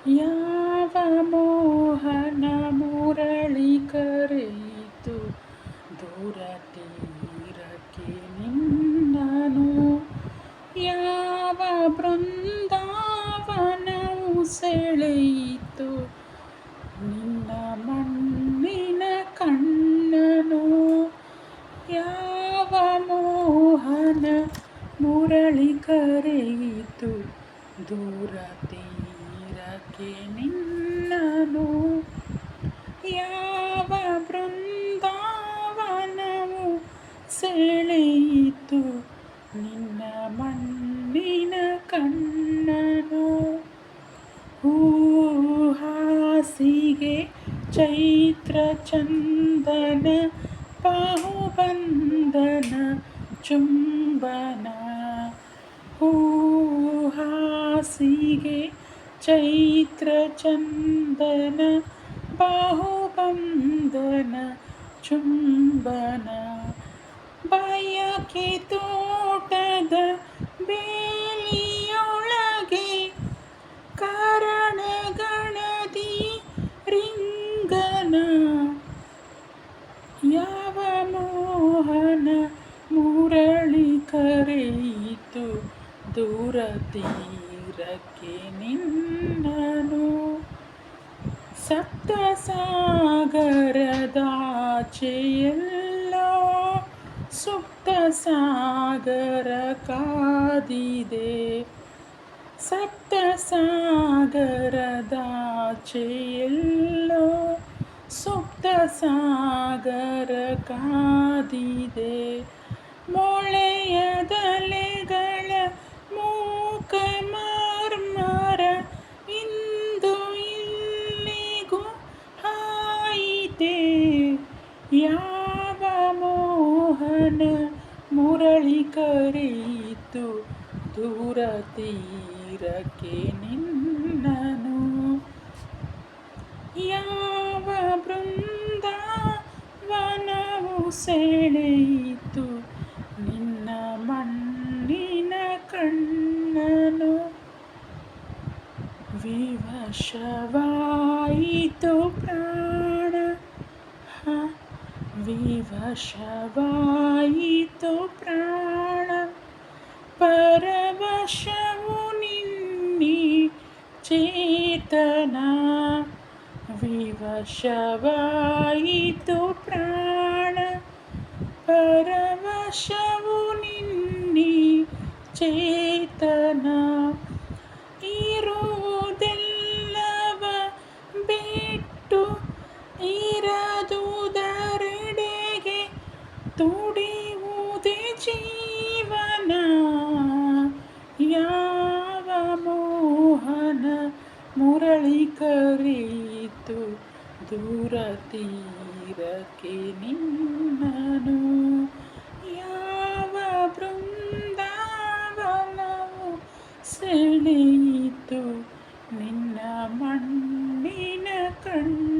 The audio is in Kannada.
ಯಾವ ಮೋಹನ ಮುರಳಿ ಕರೆಯಿತು ದೂರ ತೀರಕ್ಕೆ ನಿನ್ನನು. ಯಾವ ಬೃಂದಾವನವು ಸೆಳೆಯಿತು ನಿನ್ನ ಮಣ್ಣಿನ ಕಣ್ಣನು. ಯಾವ ಮೋಹನ ಮುರಳಿ ಕರೆಯಿತು ದೂರ ತೀರಕ್ಕೆ ನಿನ್ನನು. ಯಾವ ಬೃಂದಾವನವು ಸೆಳೆಯಿತು ನಿನ್ನ ಮಣ್ಣಿನ ಕಣ್ಣನು. ಹೂಹಾಸಿಗೆ ಚೈತ್ರ ಚಂದನ ಬಾಹುಬಂಧನ ಚುಂಬನ. ಹೂಹಾಸಿಗೆ ಚೈತ್ರ ಚಂದನ ಬಾಹುಬಂಧನ ಚುಂಬನ. ಬಯಕೆ ತೋಟದ ಬೇಲಿಯೊಳಗೆ ಕಾರಣಗಣದಿ ರಿಂಗನ. ಯಾವ ಮೋಹನ ಮುರಳಿ ಕರೆಯಿತು ದೂರ ತೀರಕ್ಕೆ ನಿನ್ನನು. ಸಪ್ತ ಸಾಗರದಾಚೆಯೆಲ್ಲೋ ಸುಪ್ತ ಸಾಗರ ಕಾದಿದೆ. ಸಪ್ತ ಸಾಗರದಾಚೆಯೆಲ್ಲೋ ಸುಪ್ತ ಸಾಗರ ಕಾದಿದೆ. ಮೊಳೆಯದಲೆಗಳ ಮೂಕ ಮರ್ಮರ ಇಂದು ಇಲ್ಲಿಗೂ ಹಾಯಿತೆ. ಯಾವ ಮೋಹನ ಮುರಳಿ ಕರೆಯಿತು ದೂರ ತೀರಕ್ಕೆ ನಿನ್ನನು. ಯಾವ ಬೃಂದಾವನವು ಸೆಳೆಯಿತು ನಿನ್ನ ಮಣ್ಣಿನ ಕಣ್ಣನು. ವಿವಶವಾಯಿತು ಪ್ರಾಣ, ವಿವಶವಾಯಿತು ಪ್ರಾಣ, ಪರವಶವು ನಿನ್ನಿ ಚೇತನ. ವಿವಶವಾಯಿತು ಪ್ರಾಣ, ಪರವಶವು ನಿನ್ನಿ ಚೇತನ. ಇರುವುದೆಲ್ಲವ ಬಿಟ್ಟು ಇರದುದರೆಡೆಗೆ ತುಡಿಯುವುದೇ ಜೀವನ. ಯಾವ ಮೋಹನ ಮುರಳಿ ಕರೆಯಿತು ದೂರ ತೀರಕ್ಕೆ ನಿನ್ನನು. ಯಾವ ಬೃಂದಾವನವು ಸೆಳೆಯಿತು ನಿನ್ನ ಮಣ್ಣಿನ ಕಣ್ಣು.